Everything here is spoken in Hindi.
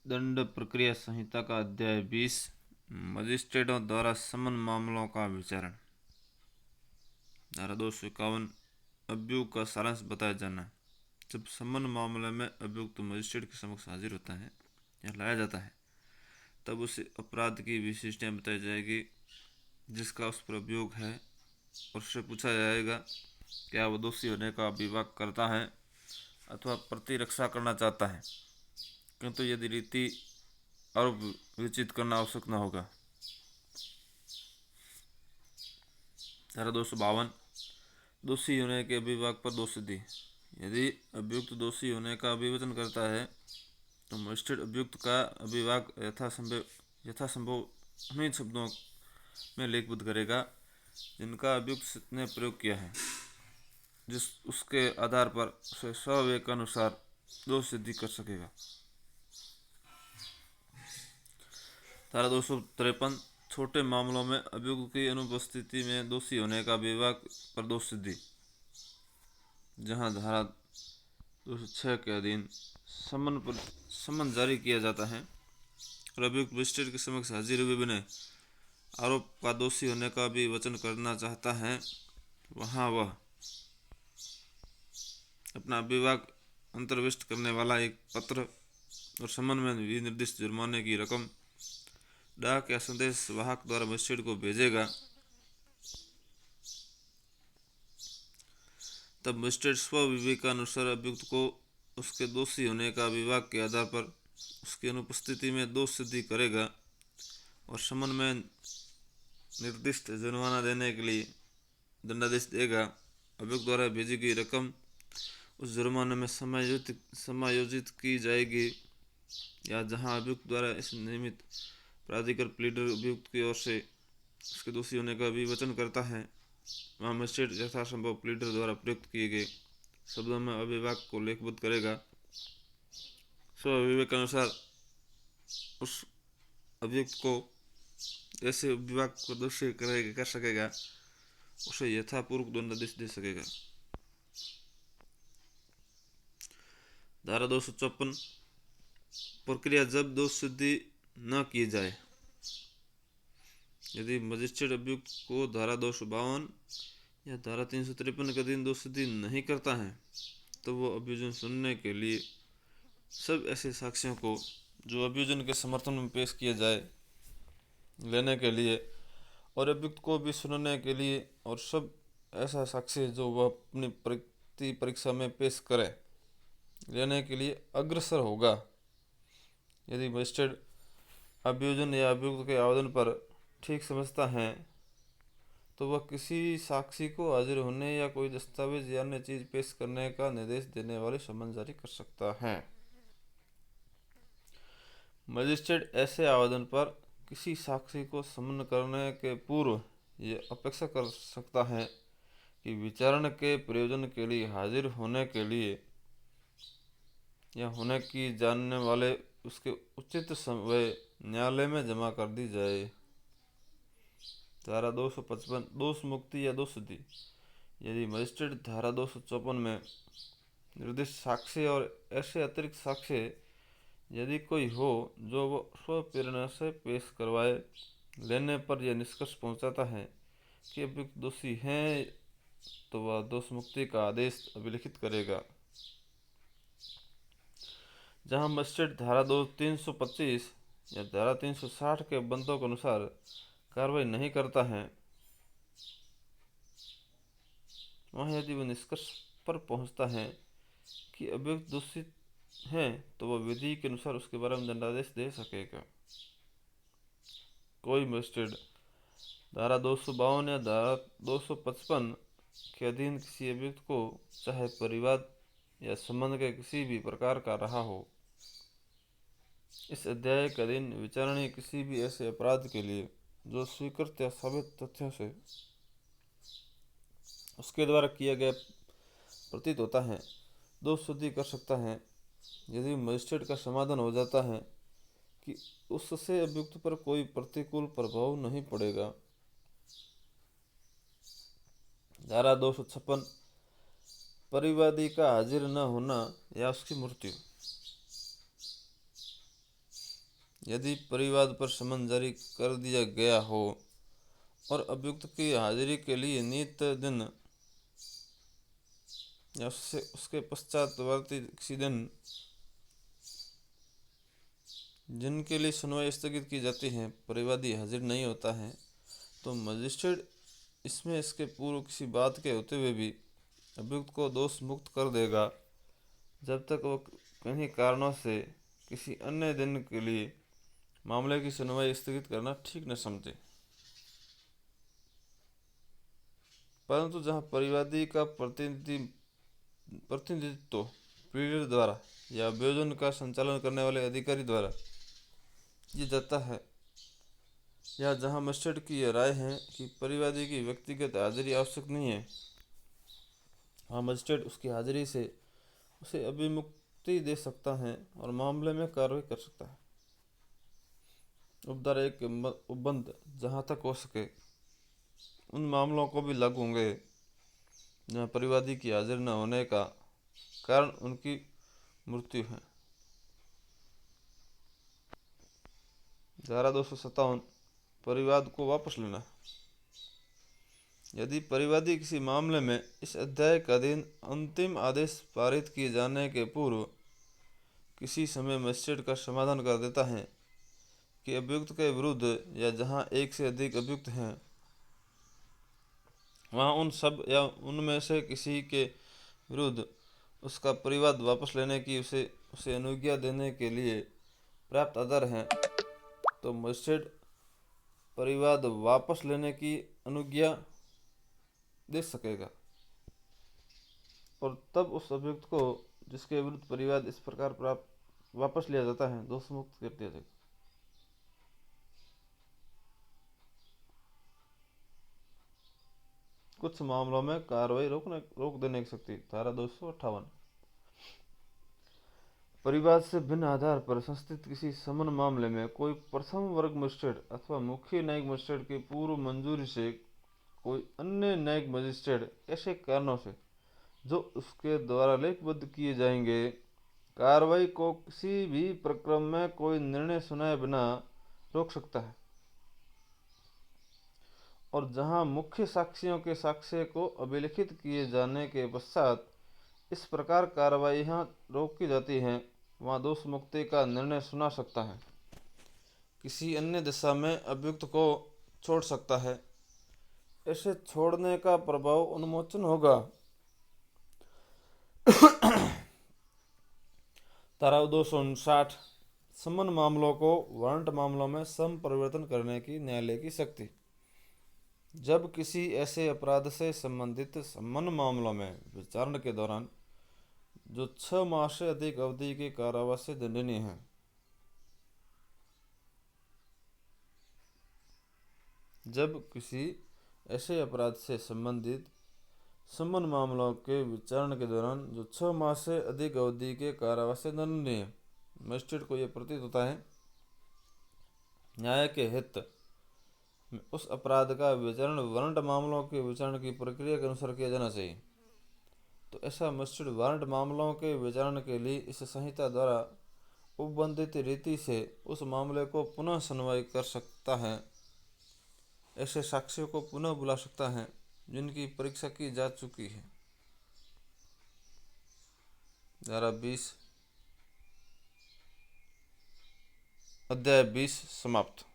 दंड प्रक्रिया संहिता का अध्याय 20 मजिस्ट्रेटों द्वारा समन मामलों का विचारण। धारा 251 अभियोग का सारांश बताया जाना। जब समन मामले में अभियुक्त मजिस्ट्रेट के समक्ष हाजिर होता है या लाया जाता है तब उसे अपराध की विशिष्टताएं बताई जाएगी जिसका उस पर अभियोग है और उससे पूछा जाएगा क्या वह दोषी होने का विवाद करता है अथवा प्रतिरक्षा करना चाहता है, किंतु यदि रीति आरोप विचित करना आवश्यक न होगा। धारा 252 दोषी होने के अभिभाग पर दोषसिद्धि। यदि अभियुक्त दोषी होने का अभिवचन करता है तो मजिस्ट्रेट अभियुक्त का अभिभाग यथासंभव उन्हीं शब्दों में लेखबद्ध करेगा जिनका अभियुक्त ने प्रयोग किया है, जिस उसके आधार पर उसे स्वविवेक अनुसार दोष सिद्धि कर सकेगा। धारा 253 छोटे मामलों में अभियुक्त की अनुपस्थिति में दोषी होने का विभाग पर दोष सिद्धि। जहां धारा 206 के अधीन समन जारी किया जाता है और अभियुक्त मजिस्ट्रेट के समक्ष हाजिर हुए बिना आरोप का दोषी होने का भी वचन करना चाहता है, वहां वह अपना विभाग अंतर्विष्ट करने वाला एक पत्र और समन में विनिर्दिष्ट जुर्माने की रकम डाक या संदेश वाहक द्वारा मजिस्ट्रेट को भेजेगा। तब मजिस्ट्रेट स्वविवेकानुसार अभियुक्त को उसके दोषी होने का विभाग के आधार पर उसकी अनुपस्थिति में दोष सिद्धि करेगा और समन में निर्दिष्ट जुर्माना देने के लिए दंडादेश देगा। अभियुक्त द्वारा भेजी गई रकम उस जुर्माने में समायोजित की जाएगी या जहां अभियुक्त द्वारा इस नियमित प्राधिकार प्लीडर अभियुक्त की ओर से उसके दोषी होने का विवचन करता है, वहाँ मजिस्ट्रेट यथासंभव प्लीडर द्वारा प्रयुक्त किए गए शब्दों में अभिभाग को लेखबद्ध करेगा। स्वविवेक अनुसार उस अभियुक्त को ऐसे विभाग को दोषी कर सकेगा, उसे यथापूर्व दंडादेश दे सकेगा। धारा 254 प्रक्रिया जब दोष सिद्धि न की जाए। यदि मजिस्ट्रेट अभियुक्त को धारा 252 या धारा 353 के अधीन दोष सिद्धि नहीं करता है तो वो अभियोजन सुनने के लिए सब ऐसे साक्ष्यों को जो अभियोजन के समर्थन में पेश किए जाए लेने के लिए और अभियुक्त को भी सुनने के लिए और सब ऐसा साक्ष्य जो वह अपनी परीक्षा में पेश करे लेने के लिए अग्रसर होगा। यदि मजिस्ट्रेट अभियोजन या अभियुक्त के आवेदन पर ठीक समझता है तो वह किसी साक्षी को हाजिर होने या कोई दस्तावेज या अन्य चीज पेश करने का निर्देश देने वाले समन जारी कर सकता है। मजिस्ट्रेट ऐसे आवेदन पर किसी साक्षी को समन करने के पूर्व ये अपेक्षा कर सकता है कि विचारण के प्रयोजन के लिए हाजिर होने के लिए या होने की जानने वाले उसके उचित समय न्यायालय में जमा कर दी जाए। धारा 255 दोष मुक्ति या दोष सिद्धि। यदि मजिस्ट्रेट धारा 254 में निर्दिष्ट साक्ष्य और ऐसे अतिरिक्त साक्ष्य यदि कोई हो जो वो स्वप्रेरणा से पेश करवाए लेने पर यह निष्कर्ष पहुंचाता है कि अभियुक्त दोषी हैं तो वह दोष मुक्ति का आदेश अभिलिखित करेगा। जहां मजिस्ट्रेट धारा 325 या धारा 360 के बंदों के अनुसार कार्रवाई नहीं करता है, वहाँ यदि वह निष्कर्ष पर पहुंचता है कि अभियुक्त दोषी है तो वह विधि के अनुसार उसके बारे में दंडादेश दे सकेगा। कोई मजिस्ट्रेट धारा 252 या धारा 255 के अधीन किसी अभियुक्त को चाहे परिवाद या संबंध के किसी भी प्रकार का रहा हो, इस अध्याय के अधीन विचारणीय किसी भी ऐसे अपराध के लिए जो स्वीकृत या साबित तथ्यों से उसके द्वारा किया गया प्रतीत होता है दोष सिद्धि कर सकता है यदि मजिस्ट्रेट का समाधान हो जाता है कि उससे अभियुक्त पर कोई प्रतिकूल प्रभाव नहीं पड़ेगा। धारा 256 परिवादी का हाजिर न होना या उसकी मृत्यु। यदि परिवाद पर समन जारी कर दिया गया हो और अभियुक्त की हाजिरी के लिए नियत दिन या उसके पश्चातवर्ती किसी दिन जिनके लिए सुनवाई स्थगित की जाती है परिवादी हाजिर नहीं होता है, तो मजिस्ट्रेट इसमें इसके पूर्व किसी बात के होते हुए भी अभियुक्त को दोष मुक्त कर देगा जब तक वो किन्हीं कारणों से किसी अन्य दिन के लिए मामले की सुनवाई स्थगित करना ठीक न समझे। परंतु जहां परिवादी का प्रतिनिधित्व प्लीडर द्वारा या अभियोजन का संचालन करने वाले अधिकारी द्वारा किया जाता है, या जहां मजिस्ट्रेट की यह राय है कि परिवादी की व्यक्तिगत हाजिरी आवश्यक नहीं है, वहाँ मजिस्ट्रेट उसकी हाजिरी से उसे अभिमुक्ति दे सकता है और मामले में कार्रवाई कर सकता है। उपधारा 1 के उपबंध जहाँ तक हो सके उन मामलों को भी लागू होंगे जहाँ परिवादी की हाजिर न होने का कारण उनकी मृत्यु है। धारा 257 परिवाद को वापस लेना। यदि परिवादी किसी मामले में इस अध्याय के अधीन अंतिम आदेश पारित किए जाने के पूर्व किसी समय मजिस्ट्रेट का समाधान कर देता है कि अभियुक्त के विरुद्ध या जहां एक से अधिक अभियुक्त हैं वहां उन सब या उनमें से किसी के विरुद्ध उसका परिवाद वापस लेने की उसे अनुज्ञा देने के लिए पर्याप्त आधार हैं, तो मजिस्ट्रेट परिवाद वापस लेने की अनुज्ञा दे सकेगा और तब उस अभियुक्त को जिसके विरुद्ध परिवाद इस प्रकार प्राप्त वापस लिया जाता है दोष मुक्त कर दिया जाएगा। कुछ मामलों में कार्रवाई रोक देने की शक्ति। धारा 258 परिवाद से भिन्न आधार पर संस्थित किसी समन मामले में कोई प्रथम वर्ग मजिस्ट्रेट अथवा मुख्य न्यायिक मजिस्ट्रेट की पूर्व मंजूरी से कोई अन्य न्यायिक मजिस्ट्रेट ऐसे कारणों से जो उसके द्वारा लेखबद्ध किए जाएंगे कार्रवाई को किसी भी प्रक्रम में कोई निर्णय सुनाए बिना रोक सकता है, और जहां मुख्य साक्षियों के साक्ष्य को अभिलिखित किए जाने के पश्चात इस प्रकार कार्रवाइयां रोकी जाती हैं वहां दोष मुक्ति का निर्णय सुना सकता है, किसी अन्य दिशा में अभियुक्त को छोड़ सकता है। ऐसे छोड़ने का प्रभाव उन्मोचन होगा। धारा 259 समन मामलों को वारंट मामलों में सम परिवर्तन करने की न्यायालय की शक्ति। जब किसी ऐसे अपराध से संबंधित समन मामलों में विचारण के दौरान जो 6 माह से अधिक अवधि के कारावास से दंडनीय है, जब किसी ऐसे अपराध से संबंधित समन मामलों के विचारण के दौरान जो 6 माह से अधिक अवधि के कारावास से दंडनीय है, मजिस्ट्रेट को यह प्रतीत होता है न्याय के हित में उस अपराध का विचारण वारंट मामलों के विचारण की प्रक्रिया के अनुसार किया जाना चाहिए, तो ऐसा मजिस्ट्रेट वारंट मामलों के विचारण के लिए इस संहिता द्वारा उपबंधित रीति से उस मामले को पुनः सुनवाई कर सकता है, ऐसे साक्ष्यों को पुनः बुला सकता है जिनकी परीक्षा की जा चुकी है। धारा 20 अध्याय 20 समाप्त।